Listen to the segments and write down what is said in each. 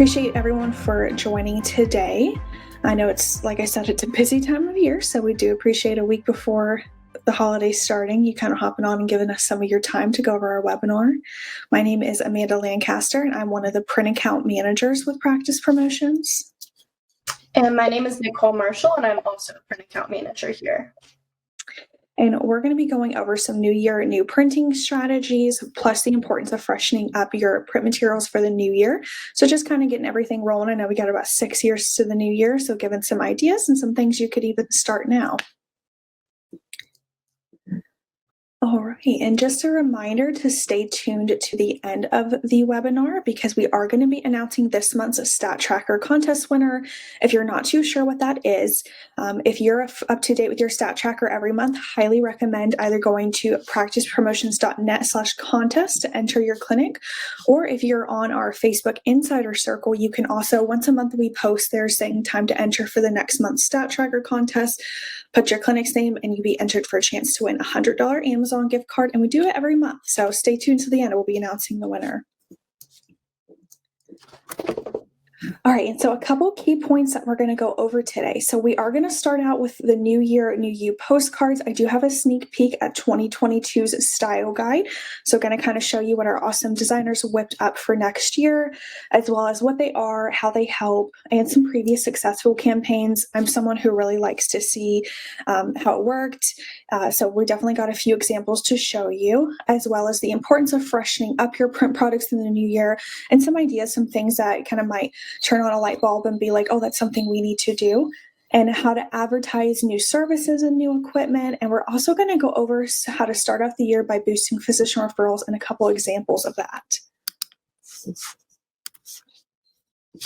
Appreciate everyone for joining today. I know it's, like I said, it's a busy time of year, so we do appreciate a week before the holidays starting, you kind of hopping on and giving us some of your time to go over our webinar. My name is Amanda Lancaster, and I'm one of the print account managers with Practice Promotions. And my name is Nicole Marshall, and I'm also a print account manager here. And we're going to be going over some new year, new printing strategies, plus the importance of freshening up your print materials for the new year. So just kind of getting everything rolling. I know we got about 6 years to the new year, so giving some ideas and some things you could even start now. All right, and just a reminder to stay tuned to the end of the webinar because we are going to be announcing this month's Stat Tracker contest winner. If you're not too sure what that is, if you're up to date with your Stat Tracker every month, highly recommend either going to practicepromotions.net/contest to enter your clinic, or if you're on our Facebook Insider Circle, you can also, once a month we post there saying time to enter for the next month's Stat Tracker contest. Put your clinic's name and you'll be entered for a chance to win a $100 Amazon gift card, and we do it every month. So stay tuned to the end. We'll be announcing the winner. All right, and so a couple key points that we're going to go over today. So we are going to start out with the New Year, New You postcards. I do have a sneak peek at 2022's style guide. So going to kind of show you what our awesome designers whipped up for next year, as well as what they are, how they help, and some previous successful campaigns. I'm someone who really likes to see how it worked. So we definitely got a few examples to show you, as well as the importance of freshening up your print products in the new year, and some ideas, some things that kind of might turn on a light bulb and be like, oh, that's something we need to do, and how to advertise new services and new equipment. And we're also going to go over how to start off the year by boosting physician referrals and a couple examples of that.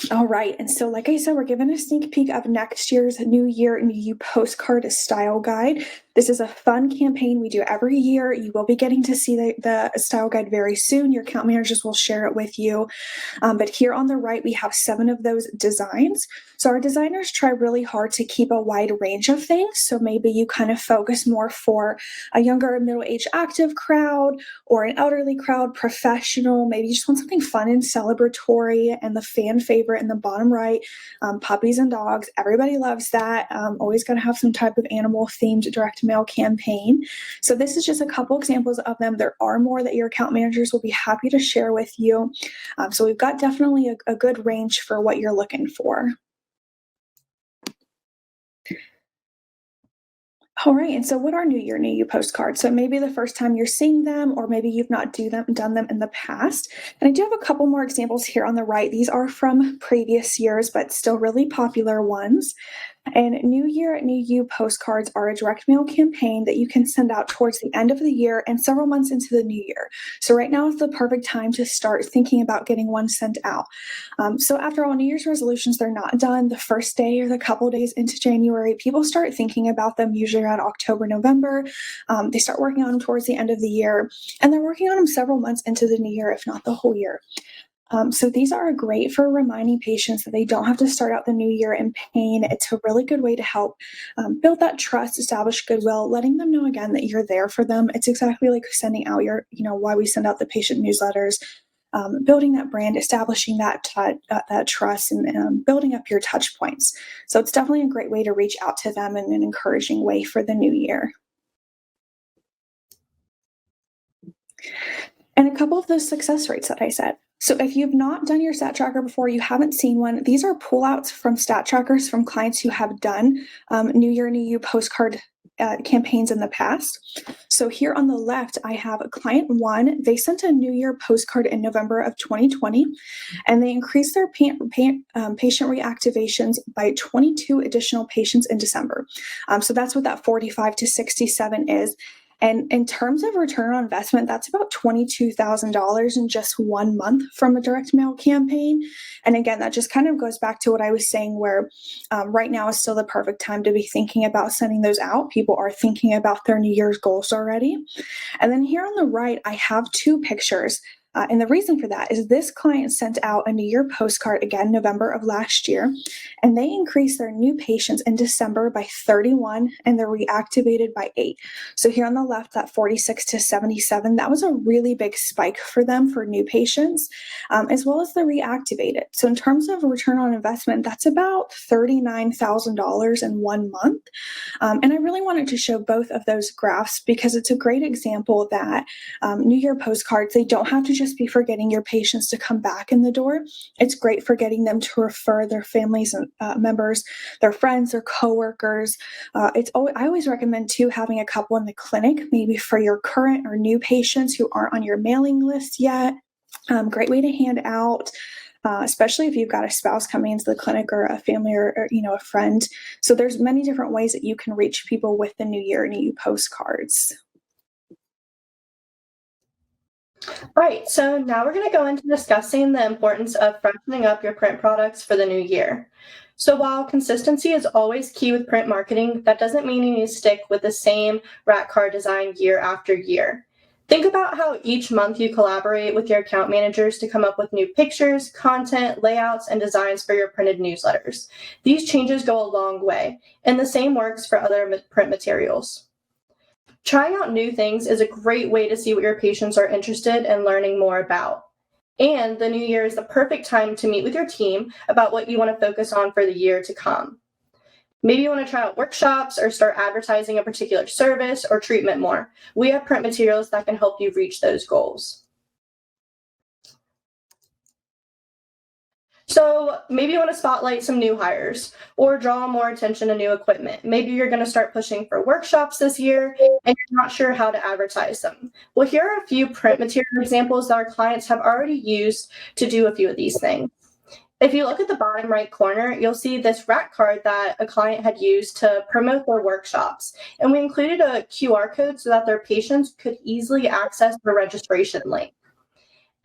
All right, and so like I said, we're giving a sneak peek of next year's New Year, New You postcard style guide. This is a fun campaign we do every year. You will be getting to see the style guide very soon. Your account managers will share it with you. But here on the right, we have 7 of those designs. So our designers try really hard to keep a wide range of things. So maybe you kind of focus more for a younger, middle-aged active crowd, or an elderly crowd, professional. Maybe you just want something fun and celebratory. And the fan favorite in the bottom right, puppies and dogs. Everybody loves that. Always got to have some type of animal-themed direct mail campaign. So this is just a couple examples of them. There are more that your account managers will be happy to share with you. So we've got definitely a good range for what you're looking for. All right, and so what are New Year, New You postcards? So maybe the first time you're seeing them, or maybe you've not done them in the past. And I do have a couple more examples here on the right. These are from previous years, but still really popular ones. And New Year, New You postcards are a direct mail campaign that you can send out towards the end of the year and several months into the new year. So right now is the perfect time to start thinking about getting one sent out. So after all, New Year's resolutions, they're not done the first day or the couple days into January. People start thinking about them usually around October, November. They start working on them towards the end of the year, and they're working on them several months into the new year, if not the whole year. So these are great for reminding patients that they don't have to start out the new year in pain. It's a really good way to help build that trust, establish goodwill, letting them know again that you're there for them. It's exactly like sending out why we send out the patient newsletters, building that brand, establishing that trust, and building up your touch points. So it's definitely a great way to reach out to them in an encouraging way for the new year. And a couple of those success rates that I said. So if you've not done your Stat Tracker before, you haven't seen one, these are pullouts from Stat Trackers from clients who have done New Year, New You postcard campaigns in the past. So here on the left, I have a client 1. They sent a New Year postcard in November of 2020, and they increased their patient reactivations by 22 additional patients in December. So that's what that 45 to 67 is. And in terms of return on investment, that's about $22,000 in just 1 month from a direct mail campaign. And again, that just kind of goes back to what I was saying, where right now is still the perfect time to be thinking about sending those out. People are thinking about their New Year's goals already. And then here on the right, I have 2 pictures. And the reason for that is this client sent out a New Year postcard again, November of last year, and they increased their new patients in December by 31 and they're reactivated by 8. So here on the left, that 46 to 77, that was a really big spike for them for new patients, as well as the reactivated. So in terms of return on investment, that's about $39,000 in 1 month. And I really wanted to show both of those graphs because it's a great example that New Year postcards, they don't have to just be for getting your patients to come back in the door. It's great for getting them to refer their families and members, their friends, their coworkers. I always recommend too having a couple in the clinic, maybe for your current or new patients who aren't on your mailing list yet. Great way to hand out. Especially if you've got a spouse coming into the clinic or a family or a friend. So there's many different ways that you can reach people with the New Year New You postcards. All right, so now we're going to go into discussing the importance of freshening up your print products for the new year. So while consistency is always key with print marketing, that doesn't mean you need to stick with the same rat card design year after year. Think about how each month you collaborate with your account managers to come up with new pictures, content, layouts, and designs for your printed newsletters. These changes go a long way, and the same works for other print materials. Trying out new things is a great way to see what your patients are interested in learning more about. And the new year is the perfect time to meet with your team about what you want to focus on for the year to come. Maybe you want to try out workshops or start advertising a particular service or treatment more. We have print materials that can help you reach those goals. So maybe you want to spotlight some new hires or draw more attention to new equipment. Maybe you're going to start pushing for workshops this year and you're not sure how to advertise them. Well, here are a few print material examples that our clients have already used to do a few of these things. If you look at the bottom right corner, you'll see this rat card that a client had used to promote their workshops. And we included a QR code so that their patients could easily access the registration link.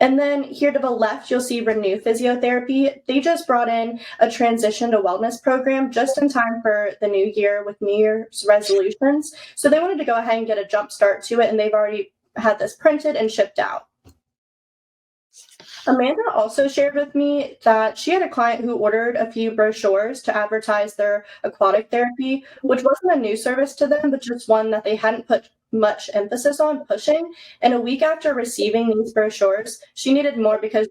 And then here to the left, you'll see Renew Physiotherapy. They just brought in a transition to wellness program just in time for the new year with New Year's resolutions. So they wanted to go ahead and get a jump start to it, and they've already had this printed and shipped out. Amanda also shared with me that she had a client who ordered a few brochures to advertise their aquatic therapy, which wasn't a new service to them, but just one that they hadn't put much emphasis on pushing. And a week after receiving these brochures, she needed more because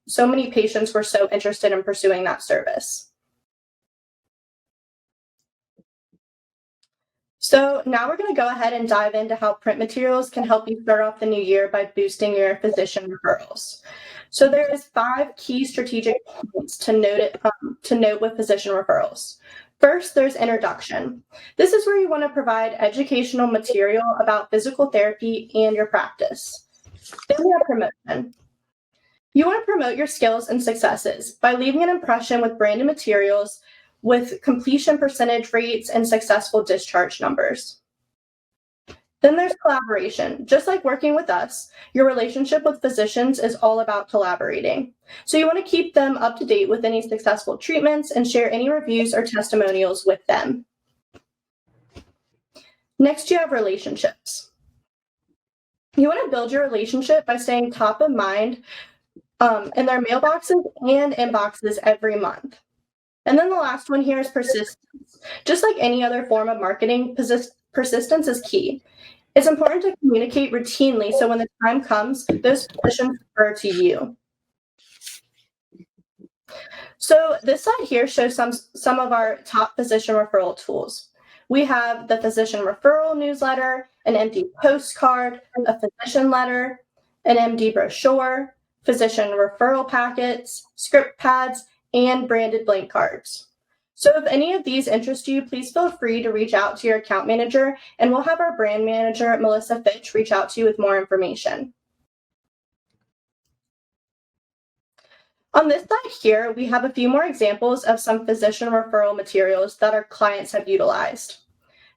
so many patients were so interested in pursuing that service. So now we're going to go ahead and dive into how print materials can help you start off the new year by boosting your physician referrals. So there is 5 key strategic points to note with physician referrals. First, there's introduction. This is where you want to provide educational material about physical therapy and your practice. Then we have promotion. You want to promote your skills and successes by leaving an impression with branded materials with completion percentage rates and successful discharge numbers. Then there's collaboration. Just like working with us, your relationship with physicians is all about collaborating. So you want to keep them up to date with any successful treatments and share any reviews or testimonials with them. Next, you have relationships. You want to build your relationship by staying top of mind in their mailboxes and inboxes every month. And then the last one here is persistence. Just like any other form of marketing, persistence is key. It's important to communicate routinely so when the time comes, those physicians refer to you. So this slide here shows some of our top physician referral tools. We have the physician referral newsletter, an MD postcard, a physician letter, an MD brochure, physician referral packets, script pads, and branded blank cards. So if any of these interest you, please feel free to reach out to your account manager, and we'll have our brand manager, Melissa Fitch, reach out to you with more information. On this side here, we have a few more examples of some physician referral materials that our clients have utilized.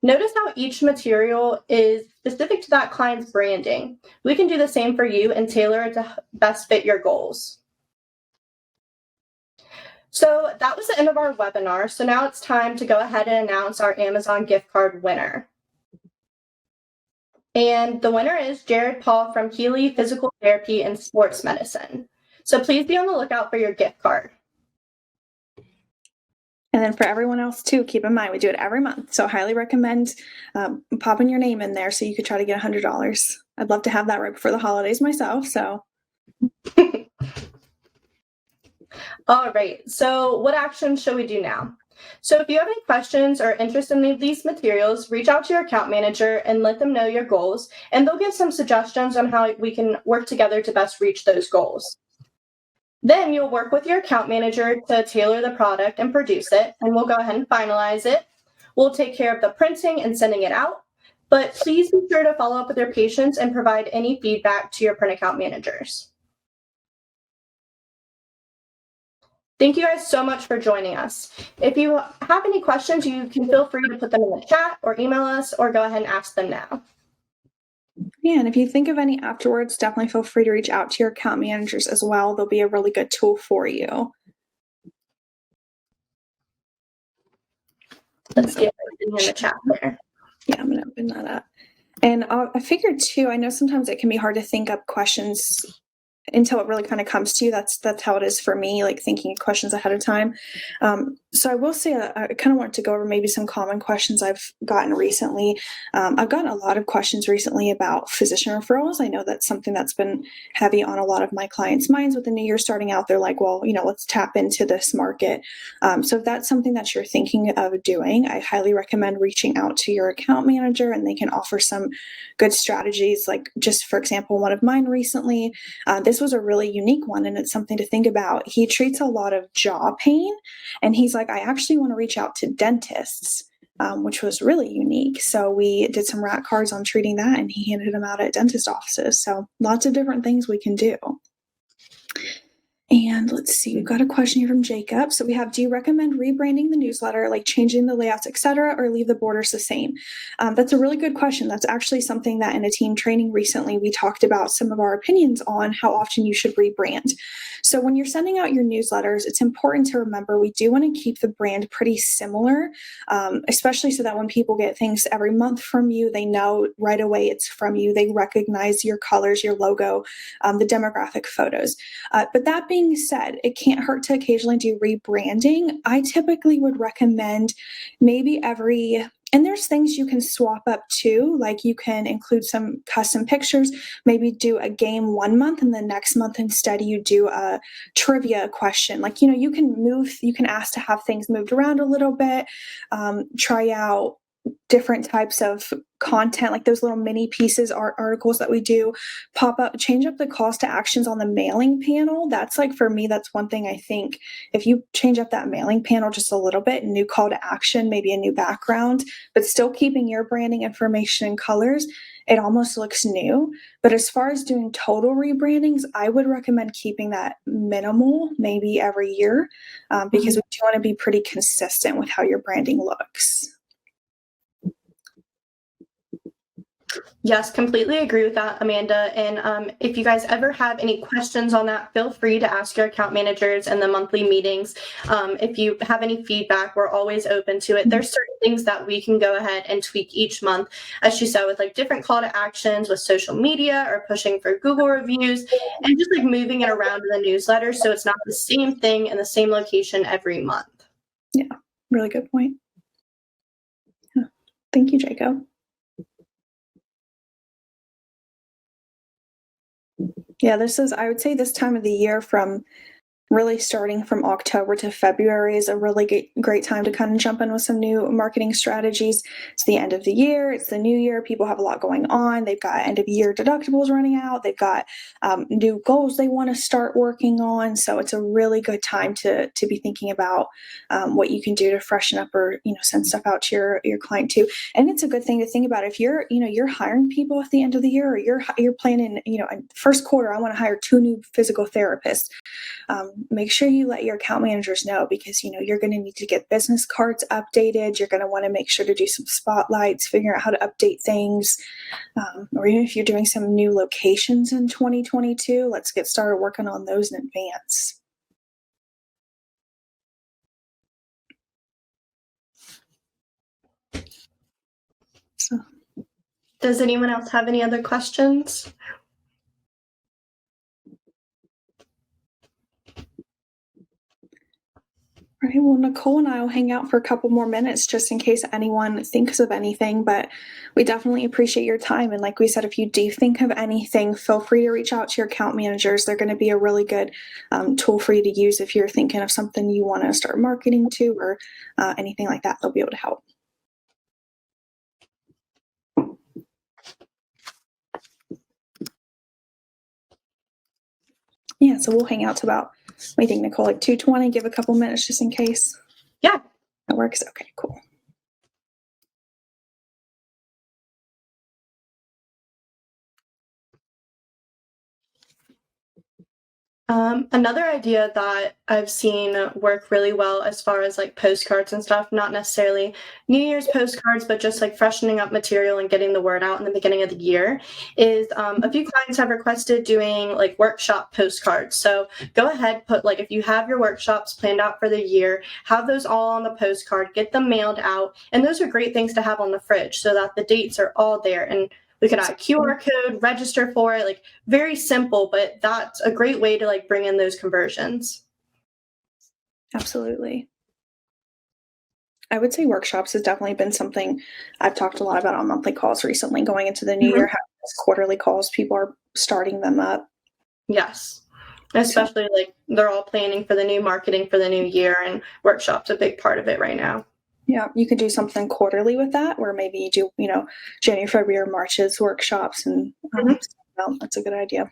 Notice how each material is specific to that client's branding. We can do the same for you and tailor it to best fit your goals. So that was the end of our webinar. So now it's time to go ahead and announce our Amazon gift card winner. And the winner is Jared Paul from Healy Physical Therapy and Sports Medicine. So please be on the lookout for your gift card. And then for everyone else too, keep in mind, we do it every month. So I highly recommend popping your name in there so you could try to get $100. I'd love to have that right before the holidays myself. So. All right, so what actions should we do now? So if you have any questions or interest in any of these materials, reach out to your account manager and let them know your goals, and they'll give some suggestions on how we can work together to best reach those goals. Then you'll work with your account manager to tailor the product and produce it, and we'll go ahead and finalize it. We'll take care of the printing and sending it out, but please be sure to follow up with your patients and provide any feedback to your print account managers. Thank you guys so much for joining us. If you have any questions, you can feel free to put them in the chat or email us or go ahead and ask them now. Yeah, and if you think of any afterwards, definitely feel free to reach out to your account managers as well. They'll be a really good tool for you. Let's get everything in the chat there. Yeah, I'm going to open that up. And I figured too, I know sometimes it can be hard to think up questions until it really kind of comes to you. That's how it is for me, like thinking of questions ahead of time. So I will say I kind of want to go over maybe some common questions I've gotten recently. I've gotten a lot of questions recently about physician referrals. I know that's something that's been heavy on a lot of my clients' minds with the new year starting out. They're like, well, let's tap into this market. So if that's something that you're thinking of doing, I highly recommend reaching out to your account manager, and they can offer some good strategies. Like just for example, one of mine recently, this was a really unique one, and it's something to think about. He treats a lot of jaw pain, and he's like, I actually want to reach out to dentists, which was really unique. So we did some rat cards on treating that, and he handed them out at dentist offices. So lots of different things we can do. And let's see, we've got a question here from Jacob. So we have, do you recommend rebranding the newsletter, like changing the layouts, etc., or leave the borders the same? That's a really good question. That's actually something that in a team training recently, we talked about some of our opinions on how often you should rebrand. So when you're sending out your newsletters, it's important to remember we do want to keep the brand pretty similar, especially so that when people get things every month from you, they know right away it's from you. They recognize your colors, your logo, the demographic photos. But that being said, it can't hurt to occasionally do rebranding. I typically would recommend maybe and there's things you can swap up too, like you can include some custom pictures, maybe do a game one month, and the next month instead you do a trivia question. Like, you can ask to have things moved around a little bit, try out different types of content, like those little mini pieces, articles that we do, change up the calls to actions on the mailing panel. That's like, for me, that's one thing I think if you change up that mailing panel just a little bit, new call to action, maybe a new background, but still keeping your branding information and colors, it almost looks new. But as far as doing total rebrandings, I would recommend keeping that minimal, maybe every year, because we do want to be pretty consistent with how your branding looks. Yes, completely agree with that, Amanda. And if you guys ever have any questions on that, feel free to ask your account managers in the monthly meetings. If you have any feedback, we're always open to it. There's certain things that we can go ahead and tweak each month, as she said, with like different call to actions with social media or pushing for Google reviews, and just like moving it around in the newsletter so it's not the same thing in the same location every month. Yeah, really good point. Yeah. Thank you, Jacob. Yeah, I would say this time of the year, from really starting from October to February, is a really great time to kind of jump in with some new marketing strategies. It's the end of the year. It's the new year. People have a lot going on. They've got end of year deductibles running out. They've got new goals they want to start working on. So it's a really good time to be thinking about what you can do to freshen up or, send stuff out to your client too. And it's a good thing to think about if you're hiring people at the end of the year, or you're planning, first quarter, I want to hire 2 new physical therapists. Make sure you let your account managers know, because you're going to need to get business cards updated. You're going to want to make sure to do some spotlights, figure out how to update things, or even if you're doing some new locations in 2022, let's get started working on those in advance. So Does anyone else have any other questions? All right, well, Nicole and I will hang out for a couple more minutes just in case anyone thinks of anything, but we definitely appreciate your time. And like we said, if you do think of anything, feel free to reach out to your account managers. They're going to be a really good tool for you to use if you're thinking of something you want to start marketing to or anything like that. They'll be able to help. Yeah, so we'll hang out to about, what do you think, Nicole, like 2:20, give a couple minutes just in case? Yeah. That works? Okay, cool. Another idea that I've seen work really well as far as like postcards and stuff, not necessarily New Year's postcards, but just like freshening up material and getting the word out in the beginning of the year, is a few clients have requested doing like workshop postcards. So go ahead, put like if you have your workshops planned out for the year, have those all on the postcard, get them mailed out. And those are great things to have on the fridge so that the dates are all there. And we could add a QR code, register for it, like very simple, but that's a great way to like bring in those conversions. Absolutely. I would say workshops has definitely been something I've talked a lot about on monthly calls recently going into the new year, having those quarterly calls, people are starting them up. Yes. Especially like they're all planning for the new marketing for the new year, and workshops a big part of it right now. Yeah, you could do something quarterly with that, where maybe you do, January, February, March's workshops, and well, that's a good idea.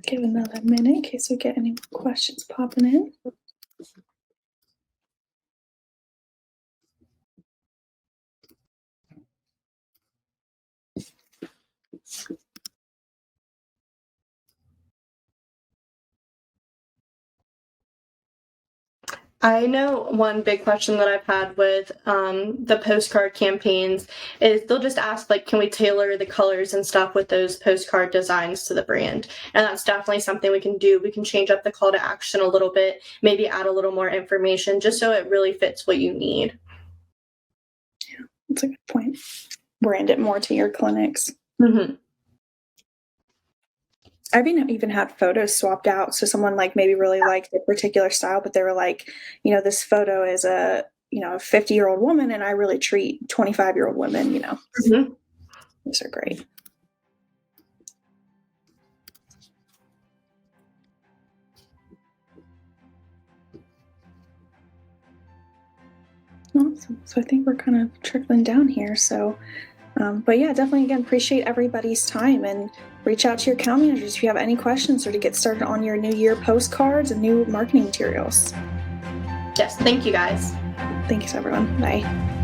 Give another minute in case we get any questions popping in. I know one big question that I've had with the postcard campaigns is they'll just ask, like, can we tailor the colors and stuff with those postcard designs to the brand? And that's definitely something we can do. We can change up the call to action a little bit, maybe add a little more information just so it really fits what you need. Yeah, that's a good point. Brand it more to your clinics. Mm-hmm. I've even had photos swapped out. So someone like maybe really liked a particular style, but they were like, this photo is a 50-year-old woman, and I really treat 25-year-old women. Mm-hmm. These are great. Awesome. So I think we're kind of trickling down here. So, but yeah, definitely again appreciate everybody's time, and reach out to your account managers if you have any questions or to get started on your new year postcards and new marketing materials. Yes, thank you guys. Thanks everyone. Bye.